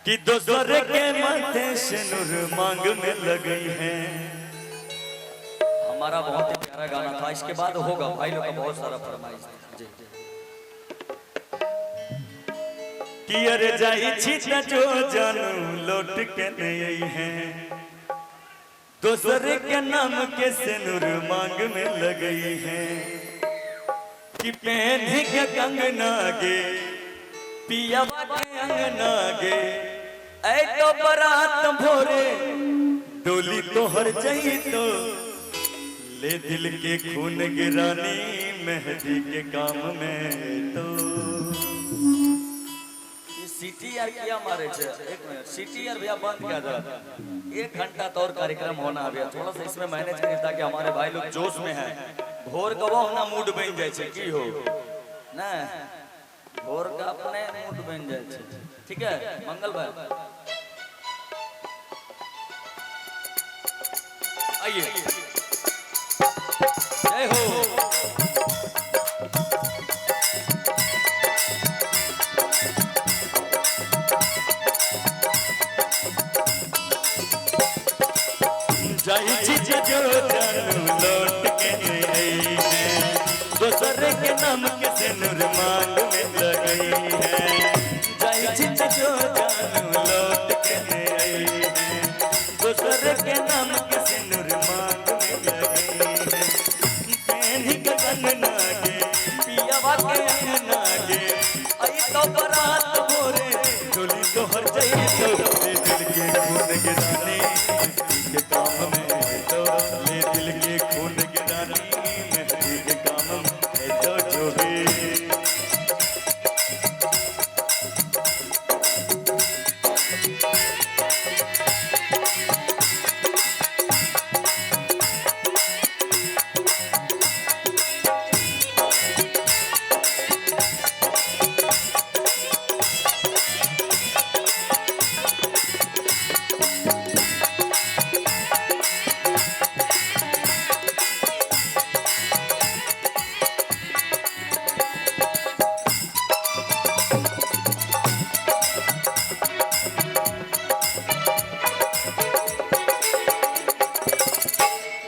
कि दोसर के माथे सिनुर मांग में लगी है। हमारा बहुत ही प्यारा गाना था, इसके बाद होगा भाई लोग का बहुत सारा फरमाइश जी। कि अरे जाई छी त जो जानू लौट के नहीं है, दोसर के नाम के सिनुर मांग में लगी है। कि पहन के कंगना गे पिया के अंगना गे, ऐ तो बरात भोरे डोली तोहर जाई तो ले दिल के खून गिरानी मेहंदी के काम में। तो सीटी यार क्या मारे छे, एक मिनट सीटी यार भैया बंद किया था। 1 घंटा तो और कार्यक्रम होना भैया, थोड़ा सा इसमें मैनेज करिए ताकि हमारे भाई लोग जोश में हैं। भोर का वो ना मूड बन जाए छे की हो ना, भोर का अपने मूड बन जाए छे। ठीक है मंगल भाई आइए, जय हो। जाई छी जो जानू लौट के नहीं है, दोसर के नाम के सिनुर मांग में लगी है। जाई छी जो जानू लौट के नहीं है, दोसर के नाम के सिनुर मांग में लगी है। पहनी के कंगना गे पियावा के अंगना गे, आई तो बरात भोरे डोली तोहर जाई तो ले दिल के खून गिराने के काम में। तो ले दिल के खून गिरानी मेहंदी के काम में। तो जो भी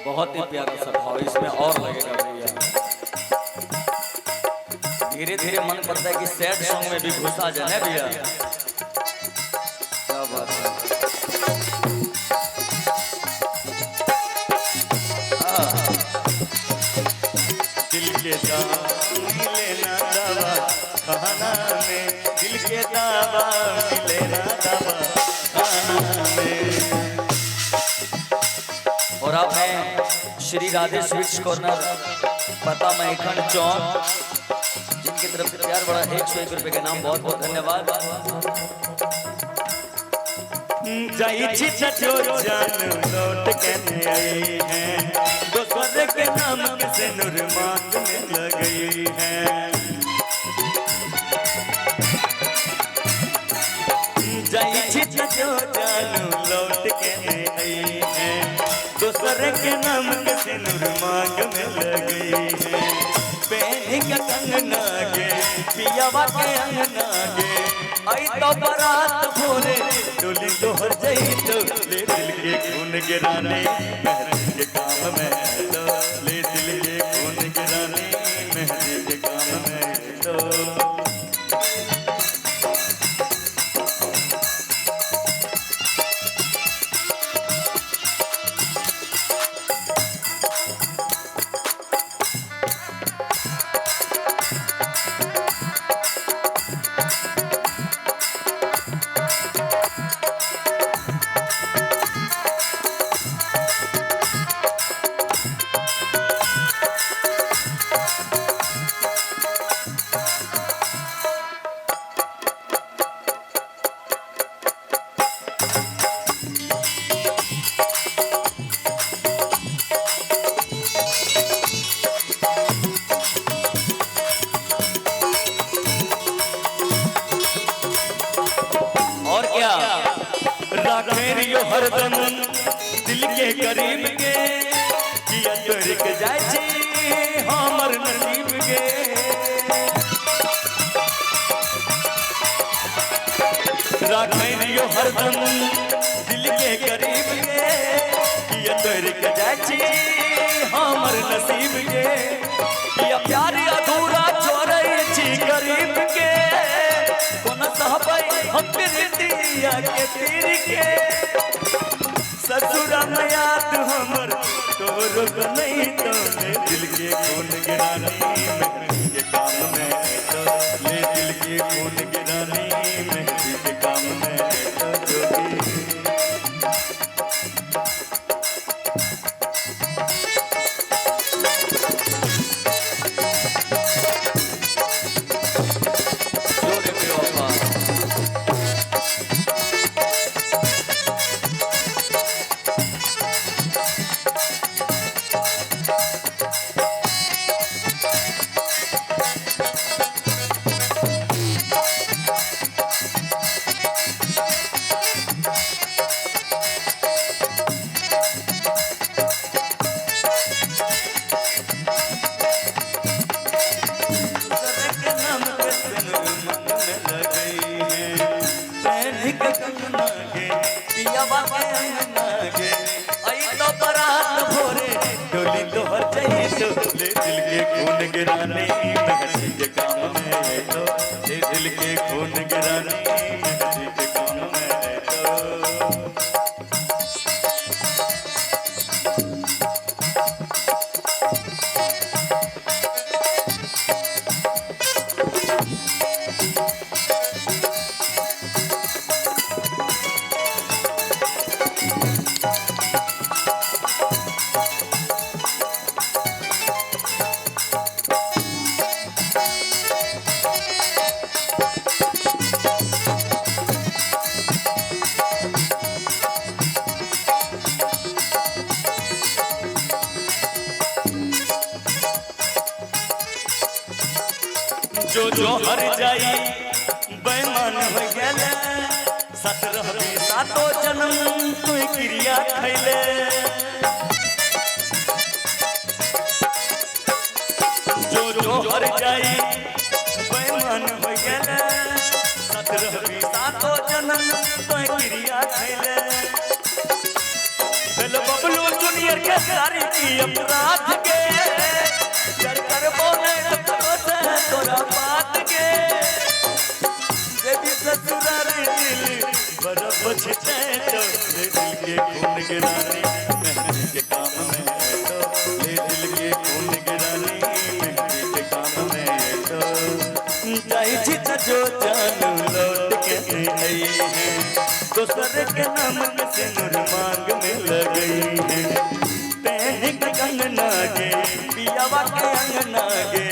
बहुत ही प्यारा सा भाव इसमें और लगेगा भैया। धीरे धीरे मन करता है कि सैड सॉन्ग में भी घुसा जाए ना भैया। क्या बात है, दिल के दावा मिलेना दवा खाना में, दिल के दावा मिलेना दवा खाना में। और आप हैं श्री राधे स्वीट्स कॉर्नर, पता मैखंड चौक, जिनकी तरफ से प्यार बड़ा 101 रुपए के नाम बहुत बहुत धन्यवाद। जाई छी जो जानू लौट के नहीं है, दोसर के नाम के सिनुर मांग में लगी है। जाई छी जो जानू लौट के नहीं है, दोसर के नाम के सिनुर मांग में लगी है। पहनी के कंगना गे पियावा के अंगना गे, आई तो बरात भोरे डोली तोहर जाई तो ले दिल के खून गिराने मेहंदी के काम में। तो ले दिल के खून गिराने मेहंदी के काम में। तो राखेरियो हरदम दिल के करीब के, किया तोरिक जाय छी हमर नसीब के। राखै रियो हरदम दिल के करीब के किया तोड़ के जाय छी हमर नसीब के किया प्यार अधूरा छोड़ै छी गरीब के कोन सहबै हम प्रीतिया के पीर के ससुरा में याद हमर तोरो को नहीं तो दिल के खून गिरानी मेहंदी के काम में तो ले दिल के खून गिरानी मेहंदी के काम में तो जोगी ले दिल के खून गिरानी मेहंदी के काम में है तो ले दिल के खून गिरानी मेहंदी के काम में है तो जो हर जाई बेईमान हो गेले सत रहबे सातो जन्म तू क्रिया खैले जो हर जाई बेईमान हो गेले सत रहबे सातो जन्म तू क्रिया खैले बेल बबलू जूनियर के सारी की अपराध के कर कर बोले तोरा बात के देवी ससुराल दिल बड़ा बचते तो ले दिल के खून गिरानी मेहंदी के काम में है तो ले दिल के खून गिरानी मेहंदी के काम में है तो जाई छी जो जान लौट के आई है दोसर के नाम के सिंदूर मांग में लगई है पहन के कंगना गे पियावा के अंगना गे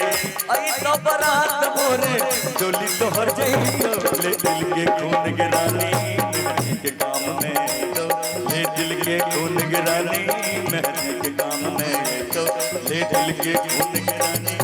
आई तो बरात भोरे डोली तोहर जई तो ले दिल के खून गिरानी मेहंदी के काम में तो ले दिल के खून गिरानी मेहंदी के काम में तो ले दिल के खून गिरानी